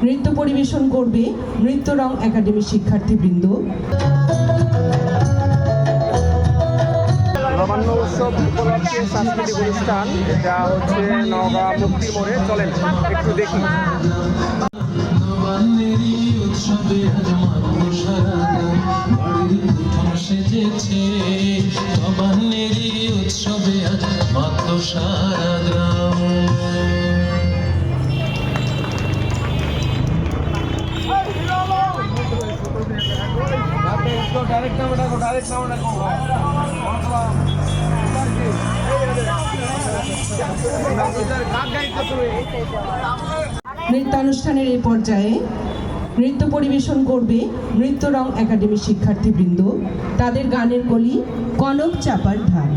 নৃত্য পরিবেশন করবে নৃত্যরং একাডেমির শিক্ষার্থীবৃন্দ। নবান্ন উৎসব উপলক্ষে সাংস্কৃতিক অনুষ্ঠান, এটা হচ্ছে নওগাঁ মুক্তি মোড়ে। চলেন একটু দেখি। উৎসবে আজ মাত্র সারা গ্রাম। নৃত্যানুষ্ঠানের এই পর্যায়ে নৃত্য পরিবেশন করবে নৃত্যরং একাডেমির শিক্ষার্থীবৃন্দ। তাদের গানের কলি কনক চাপার ধান।